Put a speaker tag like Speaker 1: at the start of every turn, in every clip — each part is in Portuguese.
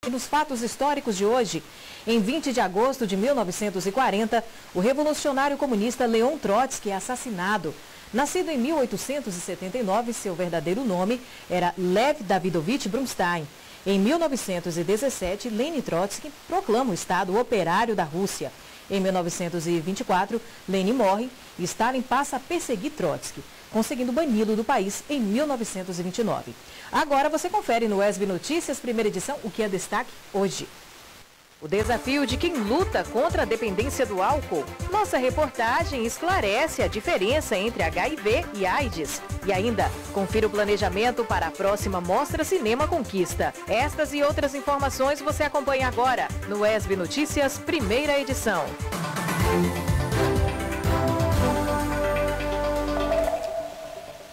Speaker 1: E nos fatos históricos de hoje, em 20 de agosto de 1940, o revolucionário comunista Leon Trotsky é assassinado. Nascido em 1879, seu verdadeiro nome era Lev Davidovich Brunstein. Em 1917, Lenin Trotsky proclama o Estado Operário da Rússia. Em 1924, Lenin morre e Stalin passa a perseguir Trotsky, conseguindo bani-lo do país em 1929. Agora você confere no ESB Notícias, primeira edição, o que é destaque hoje. O desafio de quem luta contra a dependência do álcool. Nossa reportagem esclarece a diferença entre HIV e AIDS. E ainda, confira o planejamento para a próxima Mostra Cinema Conquista. Estas e outras informações você acompanha agora no ESB Notícias, primeira edição.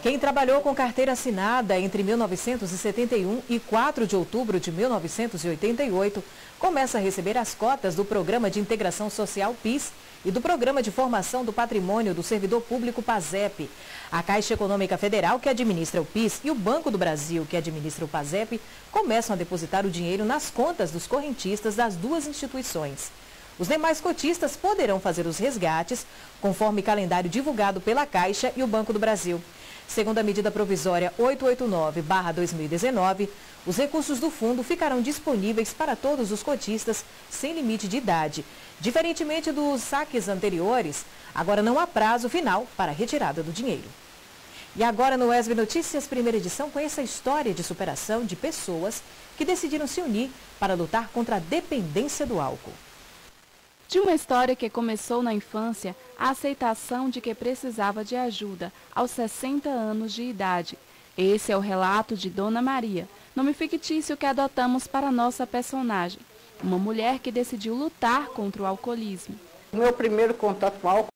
Speaker 1: Quem trabalhou com carteira assinada entre 1971 e 4 de outubro de 1988 começa a receber as cotas do Programa de Integração Social PIS e do Programa de Formação do Patrimônio do Servidor Público PASEP. A Caixa Econômica Federal, que administra o PIS, e o Banco do Brasil, que administra o PASEP, começam a depositar o dinheiro nas contas dos correntistas das duas instituições. Os demais cotistas poderão fazer os resgates conforme calendário divulgado pela Caixa e o Banco do Brasil. Segundo a medida provisória 889/2019, os recursos do fundo ficarão disponíveis para todos os cotistas sem limite de idade. Diferentemente dos saques anteriores, agora não há prazo final para a retirada do dinheiro. E agora no ESB Notícias, primeira edição, conheça a história de superação de pessoas que decidiram se unir para lutar contra a dependência do álcool.
Speaker 2: De uma história que começou na infância, a aceitação de que precisava de ajuda aos 60 anos de idade. Esse é o relato de Dona Maria, nome fictício que adotamos para nossa personagem. Uma mulher que decidiu lutar contra o alcoolismo.
Speaker 3: Meu primeiro contato com o álcool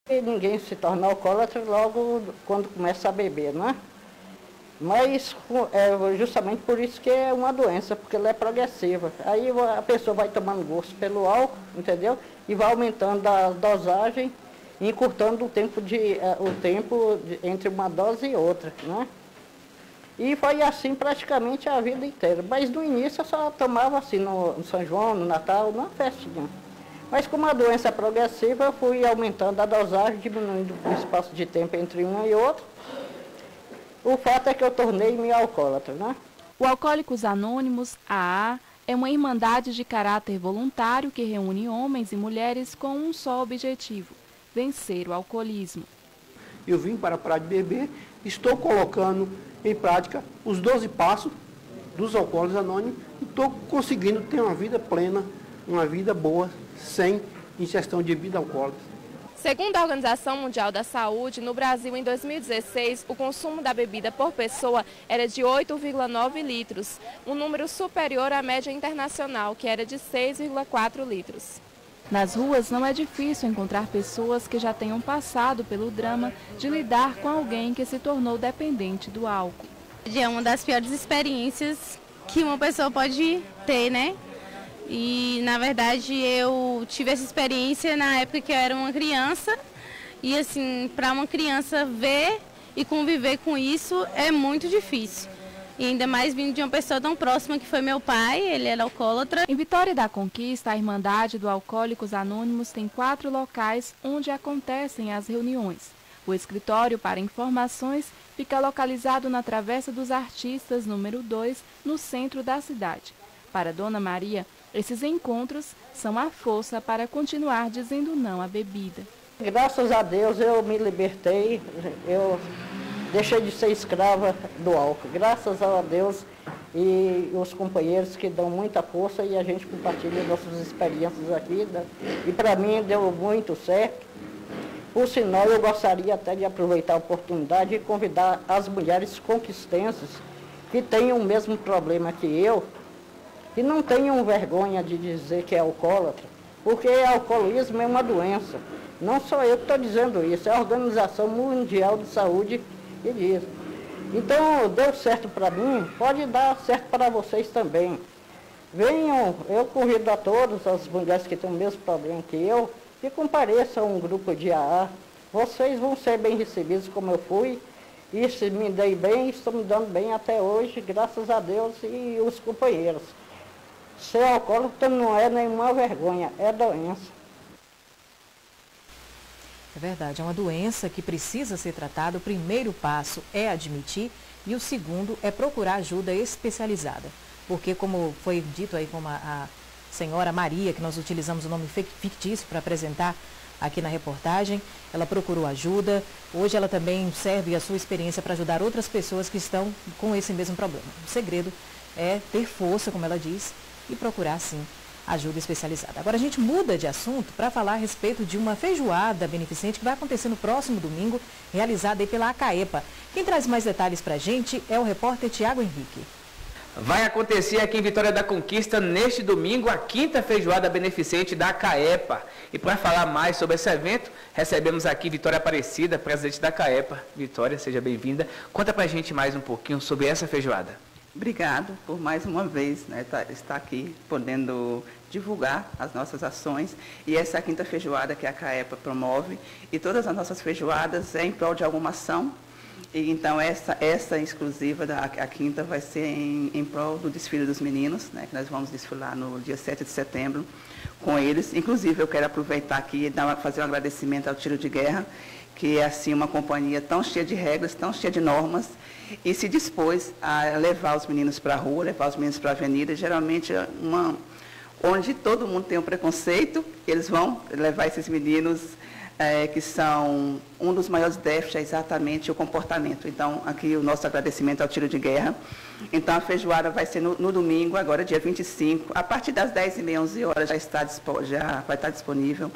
Speaker 3: e ninguém se torna alcoólatra logo quando começa a beber, não é? Mas é justamente por isso que é uma doença, porque ela é progressiva. Aí a pessoa vai tomando gosto pelo álcool, entendeu? E vai aumentando a dosagem, encurtando o tempo entre uma dose e outra, né? E foi assim praticamente a vida inteira. Mas no início eu só tomava assim no São João, no Natal, numa festinha. Mas como a doença é progressiva, eu fui aumentando a dosagem, diminuindo o espaço de tempo entre uma e outra. O fato é que eu tornei-me alcoólatra, né?
Speaker 2: O Alcoólicos Anônimos, AA, é uma irmandade de caráter voluntário que reúne homens e mulheres com um só objetivo: vencer o alcoolismo.
Speaker 4: Eu vim para parar de beber, estou colocando em prática os 12 passos dos Alcoólicos Anônimos e estou conseguindo ter uma vida plena, uma vida boa, sem ingestão de bebida alcoólica.
Speaker 5: Segundo a Organização Mundial da Saúde, no Brasil, em 2016, o consumo da bebida por pessoa era de 8,9 litros, um número superior à média internacional, que era de 6,4 litros.
Speaker 2: Nas ruas não é difícil encontrar pessoas que já tenham passado pelo drama de lidar com alguém que se tornou dependente do álcool.
Speaker 6: É uma das piores experiências que uma pessoa pode ter, né? E, na verdade, eu tive essa experiência na época que eu era uma criança. E, assim, para uma criança ver e conviver com isso é muito difícil. E ainda mais vindo de uma pessoa tão próxima que foi meu pai, ele era alcoólatra.
Speaker 2: Em Vitória da Conquista, a Irmandade do Alcoólicos Anônimos tem 4 locais onde acontecem as reuniões. O escritório para informações fica localizado na Travessa dos Artistas, número 2, no centro da cidade. Para Dona Maria, esses encontros são a força para continuar dizendo não à bebida.
Speaker 3: Graças a Deus eu me libertei, eu deixei de ser escrava do álcool. Graças a Deus e os companheiros que dão muita força e a gente compartilha nossas experiências aqui. E para mim deu muito certo. Por sinal, eu gostaria até de aproveitar a oportunidade e convidar as mulheres conquistenses que tenham o mesmo problema que eu, e não tenham vergonha de dizer que é alcoólatra, porque alcoolismo é uma doença. Não sou eu que estou dizendo isso, é a Organização Mundial de Saúde que diz. Então, deu certo para mim, pode dar certo para vocês também. Venham, eu convido a todas as mulheres que têm o mesmo problema que eu, que compareçam a um grupo de AA. Vocês vão ser bem recebidos como eu fui, Isso me dei bem, estou me dando bem até hoje, graças a Deus e os companheiros. Ser alcoólatra não é nenhuma vergonha, é doença.
Speaker 1: É verdade, é uma doença que precisa ser tratada. O primeiro passo é admitir e o segundo é procurar ajuda especializada. Porque, como foi dito aí, como a senhora Maria, que nós utilizamos o nome fictício para apresentar aqui na reportagem, ela procurou ajuda. Hoje ela também serve a sua experiência para ajudar outras pessoas que estão com esse mesmo problema. O segredo é ter força, como ela diz, e procurar, sim, ajuda especializada. Agora a gente muda de assunto para falar a respeito de uma feijoada beneficente que vai acontecer no próximo domingo, realizada aí pela ACAEPA. Quem traz mais detalhes para a gente é o repórter Tiago Henrique.
Speaker 7: Vai acontecer aqui em Vitória da Conquista, neste domingo, a 5ª feijoada beneficente da ACAEPA. E para falar mais sobre esse evento, recebemos aqui Vitória Aparecida, presidente da ACAEPA. Vitória, seja bem-vinda. Conta para a gente mais um pouquinho sobre essa feijoada.
Speaker 8: Obrigado por mais uma vez, né, estar aqui podendo divulgar as nossas ações. E essa é a 5ª feijoada que a ACAEPA promove. E todas as nossas feijoadas é em prol de alguma ação. E, então, essa exclusiva, a 5ª, vai ser em prol do desfile dos meninos, né, que nós vamos desfilar no dia 7 de setembro com eles. Inclusive, eu quero aproveitar aqui e fazer um agradecimento ao Tiro de Guerra, que é assim uma companhia tão cheia de regras, tão cheia de normas, e se dispôs a levar os meninos para a rua, levar os meninos para a avenida. Geralmente, onde todo mundo tem um preconceito, eles vão levar esses meninos que são um dos maiores déficits, é exatamente o comportamento. Então, aqui o nosso agradecimento ao Tiro de Guerra. Então, a feijoada vai ser no domingo, agora dia 25, a partir das 10h30, 11 horas, já vai estar disponível.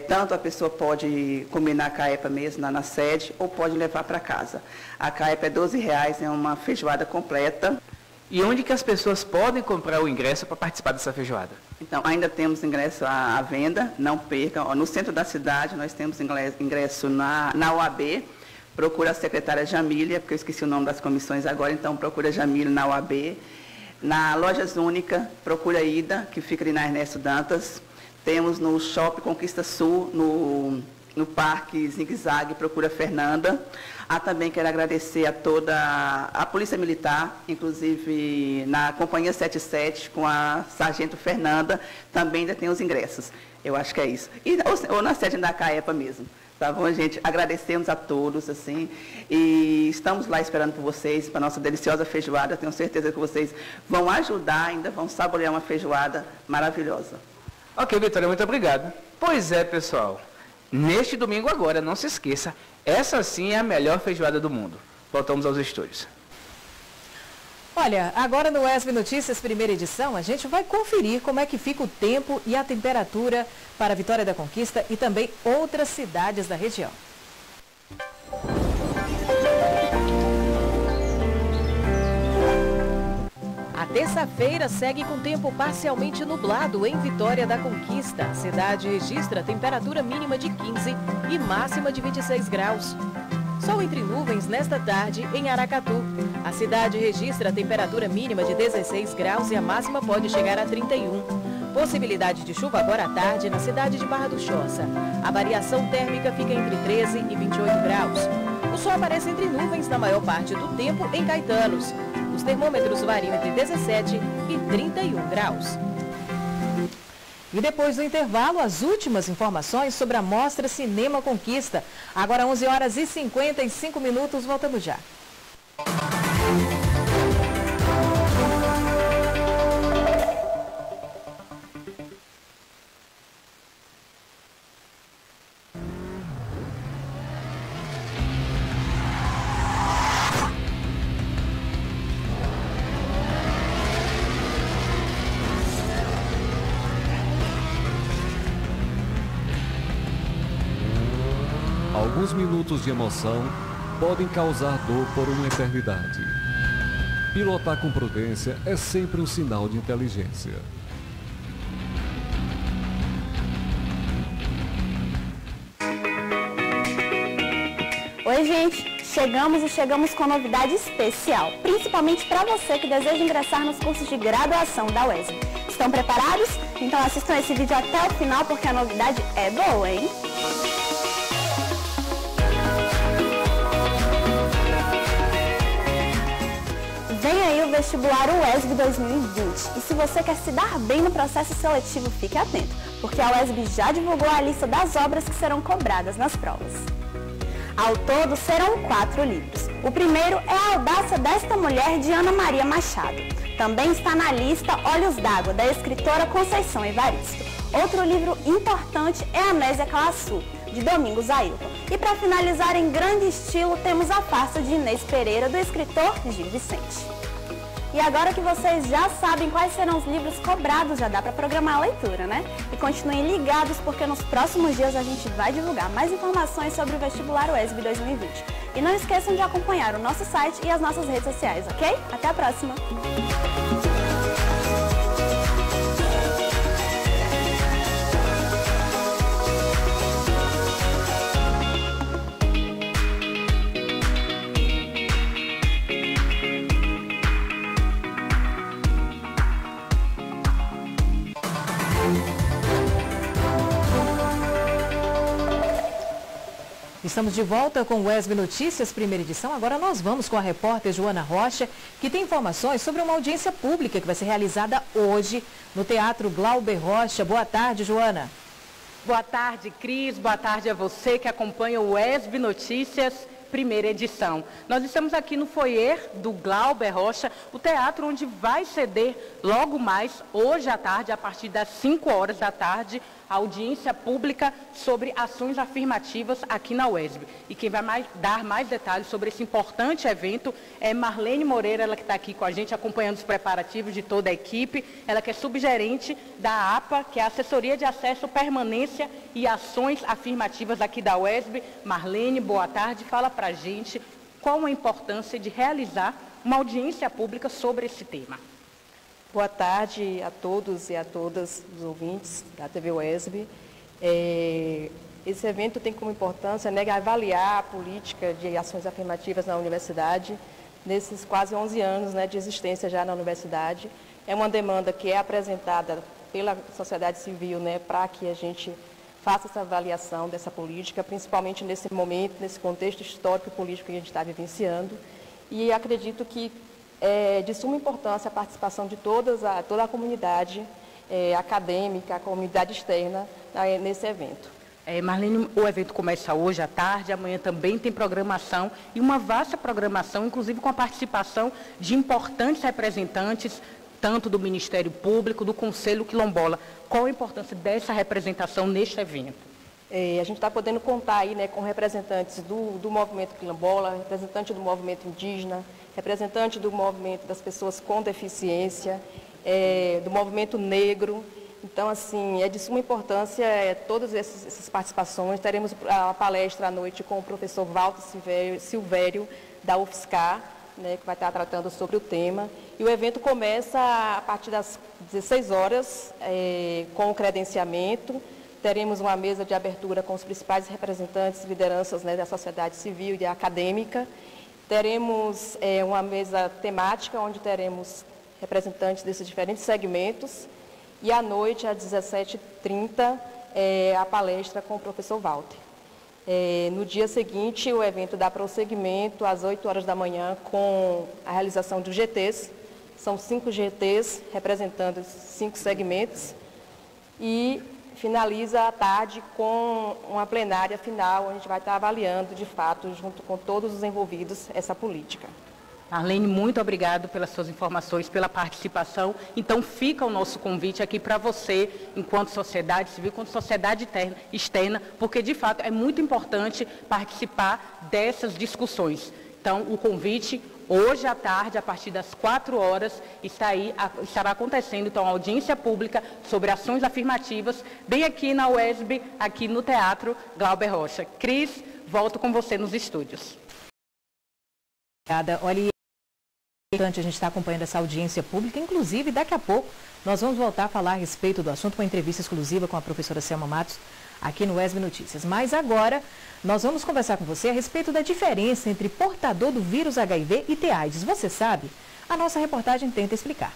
Speaker 8: Tanto a pessoa pode combinar com a ACAEPA mesmo na sede, ou pode levar para casa. A ACAEPA é R$12, é uma feijoada completa.
Speaker 7: E onde que as pessoas podem comprar o ingresso para participar dessa feijoada?
Speaker 8: Então, ainda temos ingresso à venda, não percam. No centro da cidade, nós temos ingresso na UAB. Procura a secretária Jamília, porque eu esqueci o nome das comissões agora, então procura a Jamília na UAB. Na Lojas Única, procura a Ida, que fica ali na Ernesto Dantas. Temos no Shopping Conquista Sul, no Parque Zigue Zague, procura Fernanda. Também quero agradecer a toda a Polícia Militar, inclusive na Companhia 77, com a Sargento Fernanda, também ainda tem os ingressos. Eu acho que é isso. Ou na sede da ACAEPA mesmo. Tá bom, gente? Agradecemos a todos, assim, e estamos lá esperando por vocês, para a nossa deliciosa feijoada. Tenho certeza que vocês vão ajudar, ainda vão saborear uma feijoada maravilhosa.
Speaker 7: Ok, Vitória, muito obrigado. Pois é, pessoal. Neste domingo agora, não se esqueça, essa sim é a melhor feijoada do mundo. Voltamos aos estúdios.
Speaker 1: Olha, agora no ESB Notícias, primeira edição, a gente vai conferir como é que fica o tempo e a temperatura para a Vitória da Conquista e também outras cidades da região. A terça-feira segue com tempo parcialmente nublado em Vitória da Conquista. A cidade registra temperatura mínima de 15 e máxima de 26 graus. Sol entre nuvens nesta tarde em Aracatu. A cidade registra temperatura mínima de 16 graus e a máxima pode chegar a 31. Possibilidade de chuva agora à tarde na cidade de Barra do Choça. A variação térmica fica entre 13 e 28 graus. O sol aparece entre nuvens na maior parte do tempo em Caetanos. Os termômetros variam entre 17 e 31 graus. E depois do intervalo, as últimas informações sobre a Mostra Cinema Conquista. Agora 11h55, voltamos já.
Speaker 9: Alguns minutos de emoção podem causar dor por uma eternidade. Pilotar com prudência é sempre um sinal de inteligência.
Speaker 10: Oi, gente! Chegamos com novidade especial, principalmente para você que deseja ingressar nos cursos de graduação da UESB. Estão preparados? Então assistam esse vídeo até o final porque a novidade é boa, hein? Vem aí o vestibular UESB 2020 e se você quer se dar bem no processo seletivo, fique atento, porque a UESB já divulgou a lista das obras que serão cobradas nas provas. Ao todo serão 4 livros. O primeiro é A Audácia desta Mulher, de Ana Maria Machado. Também está na lista Olhos d'Água, da escritora Conceição Evaristo. Outro livro importante é Amnésia Calaçu, de Domingos Ailton. E para finalizar em grande estilo, temos A Farsa, de Inês Pereira, do escritor Gil Vicente. E agora que vocês já sabem quais serão os livros cobrados, já dá para programar a leitura, né? E continuem ligados, porque nos próximos dias a gente vai divulgar mais informações sobre o vestibular UESB 2020. E não esqueçam de acompanhar o nosso site e as nossas redes sociais, ok? Até a próxima!
Speaker 1: Estamos de volta com o UESB Notícias, primeira edição. Agora nós vamos com a repórter Joana Rocha, que tem informações sobre uma audiência pública que vai ser realizada hoje no Teatro Glauber Rocha. Boa tarde, Joana.
Speaker 11: Boa tarde, Cris. Boa tarde a você que acompanha o UESB Notícias, primeira edição. Nós estamos aqui no foyer do Glauber Rocha, o teatro onde vai ceder logo mais, hoje à tarde, a partir das 5 horas da tarde, a audiência pública sobre ações afirmativas aqui na UESB. E quem vai dar mais detalhes sobre esse importante evento é Marlene Moreira, ela que está aqui com a gente acompanhando os preparativos de toda a equipe. Ela que é subgerente da APA, que é a Assessoria de Acesso, Permanência e Ações Afirmativas aqui da UESB. Marlene, boa tarde. Fala para a gente qual a importância de realizar uma audiência pública sobre esse tema.
Speaker 12: Boa tarde a todos e a todas os ouvintes da TV UESB. Esse evento tem como importância, né, avaliar a política de ações afirmativas na universidade, nesses quase 11 anos, né, de existência já na universidade. É uma demanda que é apresentada pela sociedade civil, né, para que a gente faça essa avaliação dessa política, principalmente nesse momento, nesse contexto histórico e político que a gente está vivenciando. E acredito que é de suma importância a participação de toda a comunidade acadêmica, a comunidade externa nesse evento.
Speaker 11: Marlene, o evento começa hoje à tarde, amanhã também tem programação e uma vasta programação, inclusive com a participação de importantes representantes, tanto do Ministério Público, do Conselho Quilombola. Qual a importância dessa representação neste evento?
Speaker 12: A gente está podendo contar aí, né, com representantes do movimento quilombola, representante do movimento indígena, representante do movimento das pessoas com deficiência, do movimento negro. Então, assim, é de suma importância todas essas participações. Teremos a palestra à noite com o professor Walter Silvério, da UFSCar, né, que vai estar tratando sobre o tema. E o evento começa a partir das 16 horas, com o credenciamento. Teremos uma mesa de abertura com os principais representantes e lideranças, né, da sociedade civil e acadêmica. Teremos uma mesa temática, onde teremos representantes desses diferentes segmentos. E à noite, às 17h30, a palestra com o professor Walter. No dia seguinte, o evento dá prosseguimento às 8 horas da manhã com a realização dos GTs. São 5 GTs representando 5 segmentos. E finaliza à tarde com uma plenária final, onde a gente vai estar avaliando, de fato, junto com todos os envolvidos, essa política.
Speaker 11: Marlene, muito obrigado pelas suas informações, pela participação. Então, fica o nosso convite aqui para você, enquanto sociedade civil, enquanto sociedade externa, porque, de fato, é muito importante participar dessas discussões. Então, o convite, hoje à tarde, a partir das 4 horas, estará acontecendo, então, a audiência pública sobre ações afirmativas, bem aqui na UESB, aqui no Teatro Glauber Rocha. Cris, volto com você nos estúdios.
Speaker 1: Obrigada. Olha, a gente está acompanhando essa audiência pública, inclusive daqui a pouco nós vamos voltar a falar a respeito do assunto com uma entrevista exclusiva com a professora Selma Matos aqui no UESB Notícias. Mas agora nós vamos conversar com você a respeito da diferença entre portador do vírus HIV e ter AIDS. Você sabe? A nossa reportagem tenta explicar.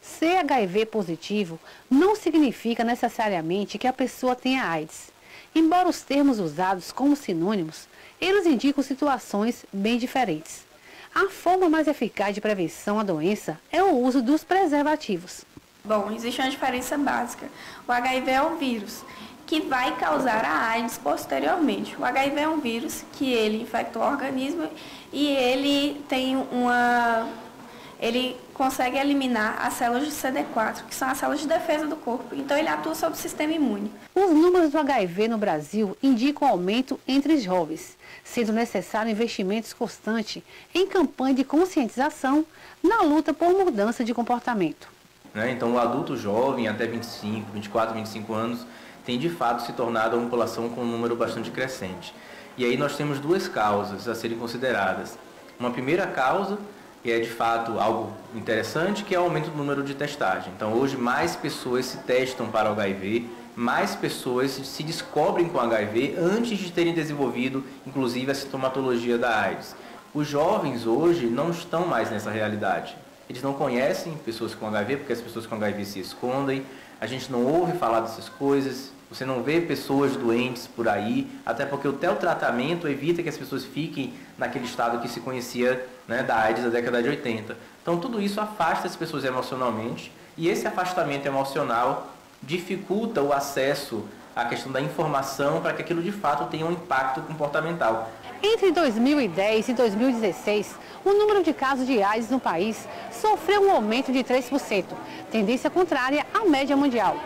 Speaker 13: Ser HIV positivo não significa necessariamente que a pessoa tenha AIDS. Embora os termos usados como sinônimos, eles indicam situações bem diferentes. a forma mais eficaz de prevenção à doença é o uso dos preservativos.
Speaker 14: Bom, existe uma diferença básica. O HIV é um vírus que vai causar a AIDS posteriormente. O HIV é um vírus que ele infecta o organismo e ele consegue eliminar as células de CD4, que são as células de defesa do corpo. Então ele atua sobre o sistema imune.
Speaker 13: Os números do HIV no Brasil indicam aumento entre jovens, sendo necessário investimentos constantes em campanha de conscientização na luta por mudança de comportamento.
Speaker 15: Então o adulto jovem, até 25, 24, 25 anos, tem de fato se tornado uma população com um número bastante crescente. E aí nós temos duas causas a serem consideradas. Uma primeira causa, que é de fato algo interessante, que é o aumento do número de testagem. Então hoje mais pessoas se testam para o HIV, mais pessoas se descobrem com HIV antes de terem desenvolvido, inclusive, a sintomatologia da AIDS. Os jovens hoje não estão mais nessa realidade. Eles não conhecem pessoas com HIV, porque as pessoas com HIV se escondem, a gente não ouve falar dessas coisas, você não vê pessoas doentes por aí, até porque o tratamento evita que as pessoas fiquem naquele estado que se conhecia, né, da AIDS da década de 80. Então tudo isso afasta as pessoas emocionalmente, e esse afastamento emocional dificulta o acesso à questão da informação para que aquilo de fato tenha um impacto comportamental.
Speaker 13: Entre 2010 e 2016, o número de casos de AIDS no país sofreu um aumento de 3%, tendência contrária à média mundial.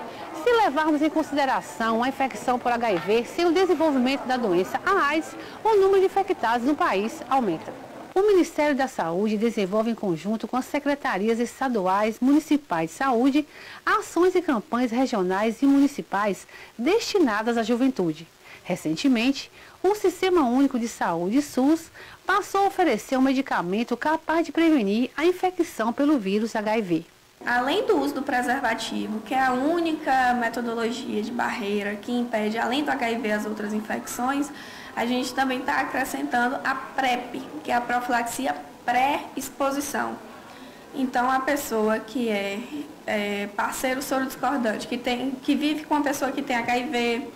Speaker 13: Se levarmos em consideração a infecção por HIV sem o desenvolvimento da doença, a AIDS, o número de infectados no país aumenta. O Ministério da Saúde desenvolve em conjunto com as secretarias estaduais, municipais de saúde, ações e campanhas regionais e municipais destinadas à juventude. Recentemente, o Sistema Único de Saúde, SUS, passou a oferecer um medicamento capaz de prevenir a infecção pelo vírus HIV.
Speaker 14: Além do uso do preservativo, que é a única metodologia de barreira que impede, além do HIV, as outras infecções, a gente também está acrescentando a PrEP, que é a profilaxia pré-exposição. Então, a pessoa que é parceiro sorodiscordante, que vive com uma pessoa que tem HIV,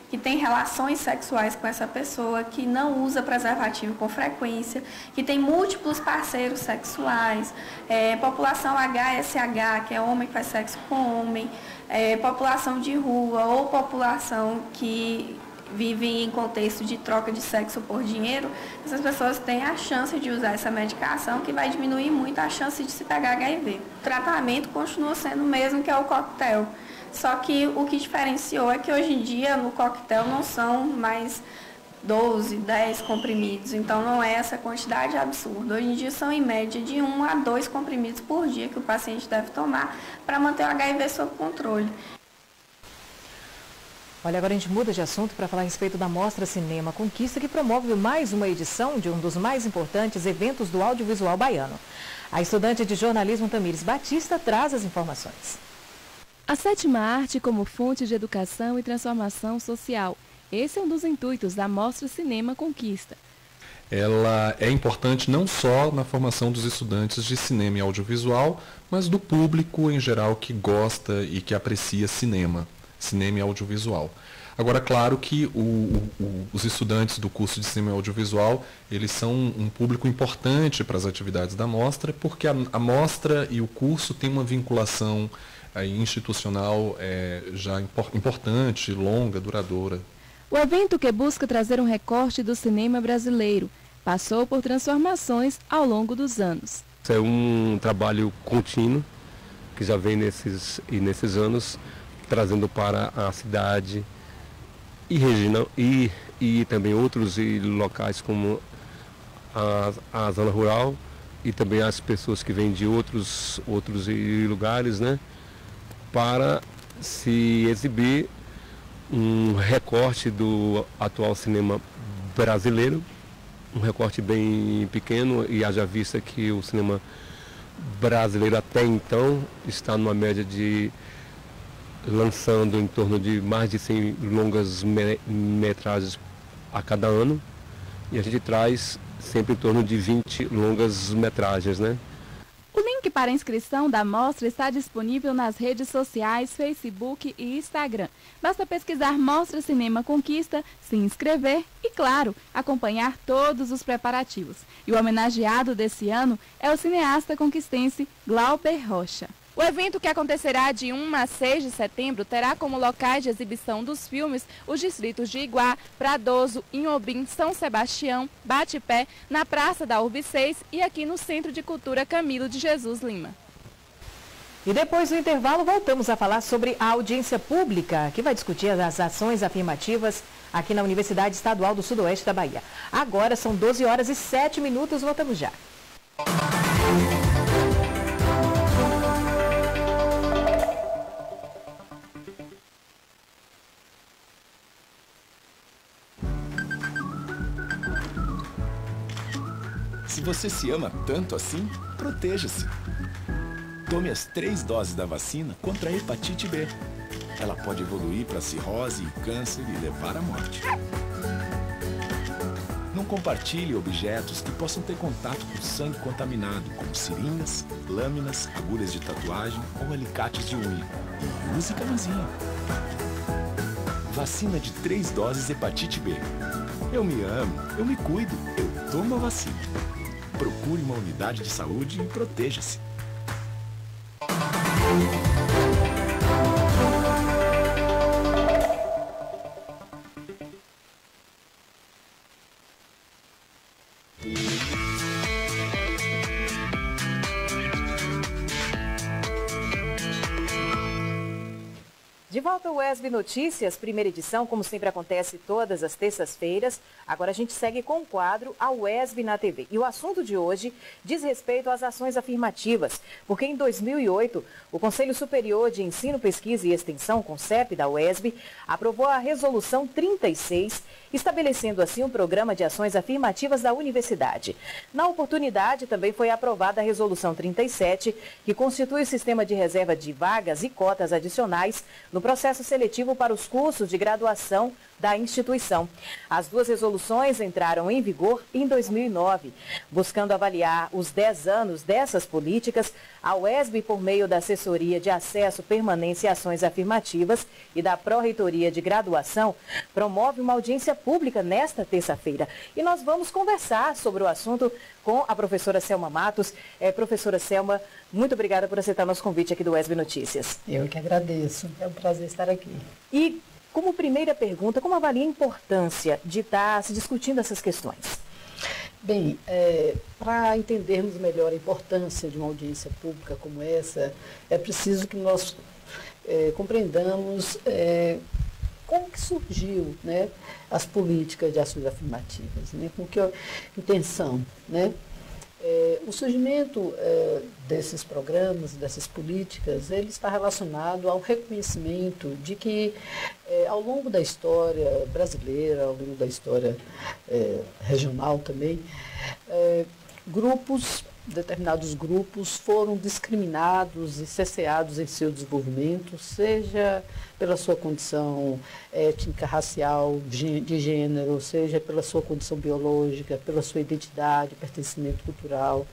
Speaker 14: que tem relações sexuais com essa pessoa, que não usa preservativo com frequência, que tem múltiplos parceiros sexuais, população HSH, que é homem que faz sexo com homem, população de rua ou população que vive em contexto de troca de sexo por dinheiro, essas pessoas têm a chance de usar essa medicação, que vai diminuir muito a chance de se pegar HIV. O tratamento continua sendo o mesmo, que é o coquetel. Só que o que diferenciou é que hoje em dia no coquetel não são mais 12, 10 comprimidos, então não é essa quantidade absurda. Hoje em dia são em média de 1 a 2 comprimidos por dia que o paciente deve tomar para manter o HIV sob controle.
Speaker 1: Olha, agora a gente muda de assunto para falar a respeito da Mostra Cinema Conquista, que promove mais uma edição de um dos mais importantes eventos do audiovisual baiano. A estudante de jornalismo Tamires Batista traz as informações.
Speaker 2: A sétima arte como fonte de educação e transformação social. Esse é um dos intuitos da Mostra Cinema Conquista.
Speaker 16: Ela é importante não só na formação dos estudantes de cinema e audiovisual, mas do público em geral que gosta e que aprecia cinema e audiovisual. Agora, claro que os estudantes do curso de cinema e audiovisual, eles são um público importante para as atividades da mostra, porque a mostra e o curso têm uma vinculação institucional já importante, longa, duradoura.
Speaker 2: O evento, que busca trazer um recorte do cinema brasileiro, passou por transformações ao longo dos anos.
Speaker 17: É um trabalho contínuo, que já vem nesses anos, trazendo para a cidade e região e também outros locais como a zona rural e também as pessoas que vêm de outros lugares, né, para se exibir um recorte do atual cinema brasileiro, um recorte bem pequeno, e haja vista que o cinema brasileiro até então está numa média de lançando em torno de mais de 100 longas metragens a cada ano, e a gente traz sempre em torno de 20 longas metragens, né?
Speaker 2: O link link para inscrição da mostra está disponível nas redes sociais, Facebook e Instagram. Basta pesquisar Mostra Cinema Conquista, se inscrever e, claro, acompanhar todos os preparativos. E o homenageado desse ano é o cineasta conquistense Glauber Rocha.
Speaker 5: O evento, que acontecerá de 1 a 6 de setembro, terá como locais de exibição dos filmes os distritos de Iguá, Pradoso, Inhobim, São Sebastião, Batipé, na Praça da Urb 6 e aqui no Centro de Cultura Camilo de Jesus Lima.
Speaker 1: E depois do intervalo voltamos a falar sobre a audiência pública, que vai discutir as ações afirmativas aqui na Universidade Estadual do Sudoeste da Bahia. Agora são 12 horas e 7 minutos, voltamos já.
Speaker 18: Se você se ama tanto assim, proteja-se. Tome as 3 doses da vacina contra a hepatite B. Ela pode evoluir para cirrose e câncer e levar à morte. Não compartilhe objetos que possam ter contato com sangue contaminado, como seringas, lâminas, agulhas de tatuagem ou alicates de unha. E use camisinha. Vacina de 3 doses hepatite B. Eu me amo, eu me cuido, eu tomo a vacina. Procure uma unidade de saúde e proteja-se.
Speaker 1: De volta ao UESB Notícias, primeira edição, como sempre acontece todas as terças-feiras. Agora a gente segue com o quadro A UESB na TV. E o assunto de hoje diz respeito às ações afirmativas, porque em 2008, o Conselho Superior de Ensino, Pesquisa e Extensão, CONCEP, da UESB, aprovou a Resolução 36, estabelecendo assim um programa de ações afirmativas da universidade. Na oportunidade, também foi aprovada a Resolução 37, que constitui o sistema de reserva de vagas e cotas adicionais no processo seletivo para os cursos de graduação da instituição. As duas resoluções entraram em vigor em 2009. Buscando avaliar os 10 anos dessas políticas, a UESB, por meio da Assessoria de Acesso, Permanência e Ações Afirmativas e da Pró-Reitoria de Graduação, promove uma audiência pública nesta terça-feira. E nós vamos conversar sobre o assunto com a professora Selma Matos. Professora Selma, muito obrigada por aceitar nosso convite aqui do UESB Notícias.
Speaker 19: Eu que agradeço. É um prazer estar aqui.
Speaker 1: E como primeira pergunta, como avalia a importância de estar se discutindo essas questões?
Speaker 19: Bem, para entendermos melhor a importância de uma audiência pública como essa, é preciso que nós compreendamos como que surgiu, né, as políticas de ações afirmativas, né, com que intenção, né? O surgimento desses programas, dessas políticas, ele está relacionado ao reconhecimento de que, ao longo da história brasileira, ao longo da história regional também, determinados grupos foram discriminados e cerceados em seu desenvolvimento, seja pela sua condição étnica, racial, de gênero, seja pela sua condição biológica, pela sua identidade, pertencimento cultural.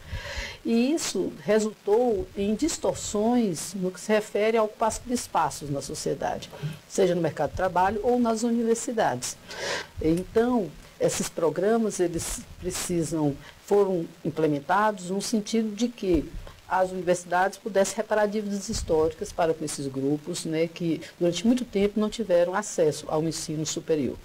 Speaker 19: E isso resultou em distorções no que se refere à ocupação de espaços na sociedade, seja no mercado de trabalho ou nas universidades. Então, esses programas, eles foram implementados no sentido de que as universidades pudessem reparar dívidas históricas para com esses grupos, né, que durante muito tempo não tiveram acesso ao ensino superior.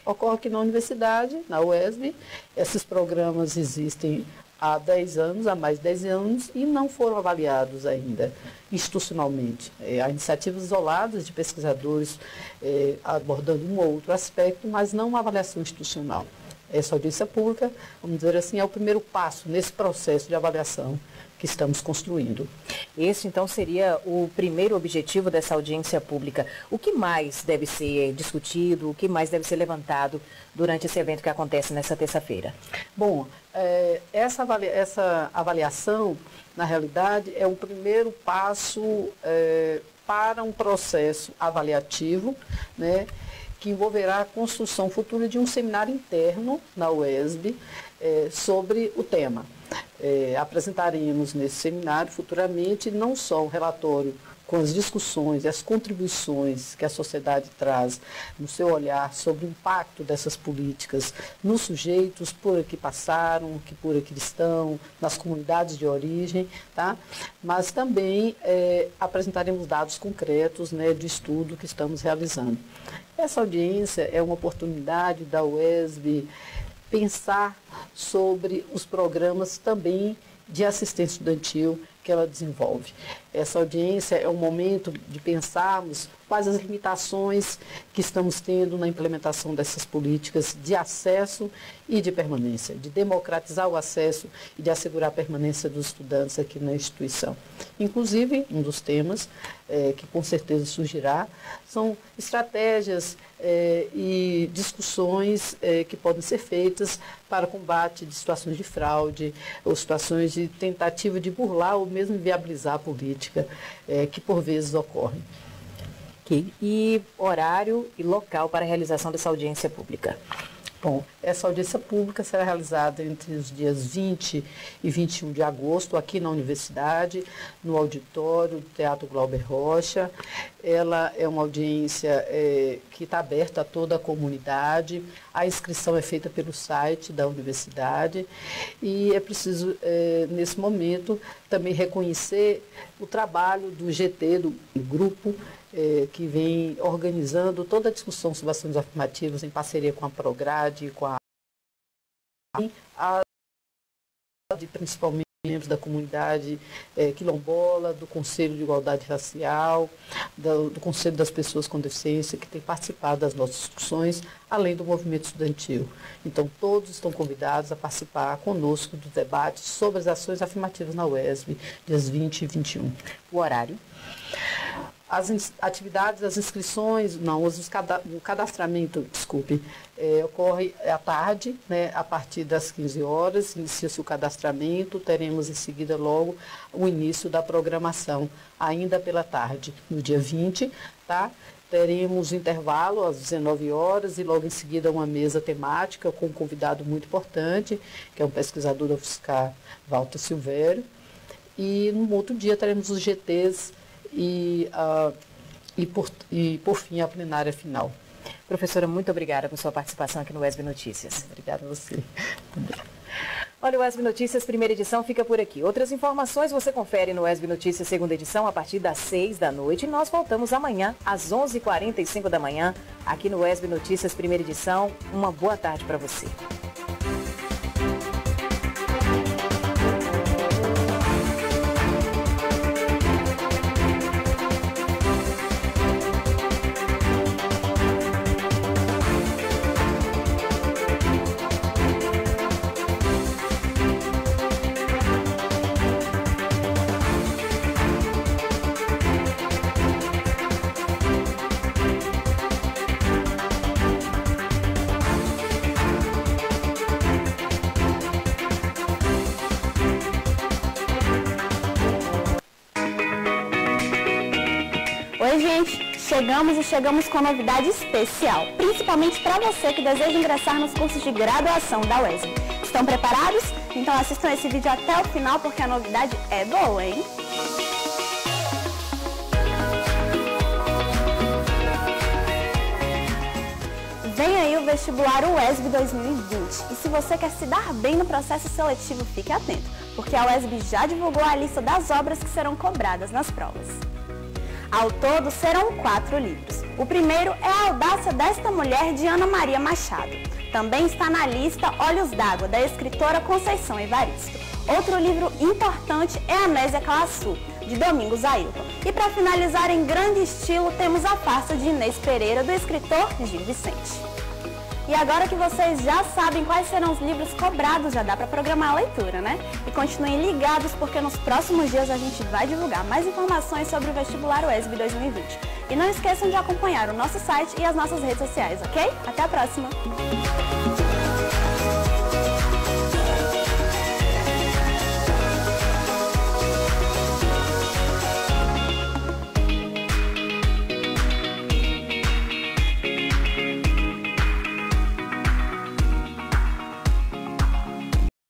Speaker 19: Ocorre que na universidade, na UESB, esses programas existem há 10 anos, há mais de 10 anos, e não foram avaliados ainda institucionalmente. Há iniciativas isoladas de pesquisadores abordando um ou outro aspecto, mas não uma avaliação institucional. Essa audiência pública, vamos dizer assim, é o primeiro passo nesse processo de avaliação que estamos construindo.
Speaker 1: Esse, então, seria o primeiro objetivo dessa audiência pública. O que mais deve ser discutido, o que mais deve ser levantado durante esse evento que acontece nessa terça-feira?
Speaker 19: Bom, essa avaliação, na realidade, é o primeiro passo para um processo avaliativo, né, que envolverá a construção futura de um seminário interno na UESB sobre o tema. Apresentaremos nesse seminário futuramente não só um relatório com as discussões e as contribuições que a sociedade traz no seu olhar sobre o impacto dessas políticas nos sujeitos por aqui passaram, que por aqui estão, nas comunidades de origem, tá? Mas também apresentaremos dados concretos, né, de estudo que estamos realizando. Essa audiência é uma oportunidade da UESB pensar sobre os programas também de assistência estudantil que ela desenvolve. Essa audiência é um momento de pensarmos quais as limitações que estamos tendo na implementação dessas políticas de acesso e de permanência, de democratizar o acesso e de assegurar a permanência dos estudantes aqui na instituição. Inclusive, um dos temas que com certeza surgirá são estratégias e discussões que podem ser feitas para combate de situações de fraude ou situações de tentativa de burlar ou mesmo viabilizar a política que por vezes ocorrem.
Speaker 1: Okay. E horário e local para a realização dessa audiência pública?
Speaker 19: Bom, essa audiência pública será realizada entre os dias 20 e 21 de agosto, aqui na Universidade, no auditório do Teatro Glauber Rocha. Ela é uma audiência que está aberta a toda a comunidade. A inscrição é feita pelo site da Universidade e é preciso, nesse momento, também reconhecer o trabalho do GT, do grupo, que vem organizando toda a discussão sobre ações afirmativas em parceria com a Prograde e com a principalmente membros da comunidade quilombola, do Conselho de Igualdade Racial, do Conselho das Pessoas com Deficiência, que tem participado das nossas discussões, além do movimento estudantil. Então, todos estão convidados a participar conosco do debate sobre as ações afirmativas na UESB, dias 20 e 21.
Speaker 1: O horário?
Speaker 19: As atividades, as inscrições, o cadastramento, ocorre à tarde, né, a partir das 15 horas, inicia-se o cadastramento, teremos em seguida logo o início da programação, ainda pela tarde, no dia 20, tá? Teremos intervalo às 19 horas e logo em seguida uma mesa temática com um convidado muito importante, que é um pesquisador da UFSCar, Walter Silvério, e no outro dia teremos os GTs e por fim, a plenária final.
Speaker 1: Professora, muito obrigada por sua participação aqui no UESB Notícias.
Speaker 19: Obrigada a você.
Speaker 1: Olha, o UESB Notícias, primeira edição, fica por aqui. Outras informações você confere no UESB Notícias, segunda edição, a partir das 6 da noite. E nós voltamos amanhã, às 11h45 da manhã, aqui no UESB Notícias, primeira edição. Uma boa tarde para você.
Speaker 10: Oi, gente! Chegamos com novidade especial, principalmente para você que deseja ingressar nos cursos de graduação da UESB. Estão preparados? Então assistam esse vídeo até o final porque a novidade é boa, hein? Vem aí o vestibular UESB 2020 e se você quer se dar bem no processo seletivo, fique atento, porque a UESB já divulgou a lista das obras que serão cobradas nas provas. Ao todo, serão 4 livros. O primeiro é A Audácia desta Mulher, de Ana Maria Machado. Também está na lista Olhos d'Água, da escritora Conceição Evaristo. Outro livro importante é Anésia Claaçu, de Domingos Ailton. E para finalizar em grande estilo, temos A Farsa de Inês Pereira, do escritor Gil Vicente. E agora que vocês já sabem quais serão os livros cobrados, já dá para programar a leitura, né? E continuem ligados porque nos próximos dias a gente vai divulgar mais informações sobre o vestibular UESB 2020. E não esqueçam de acompanhar o nosso site e as nossas redes sociais, ok? Até a próxima!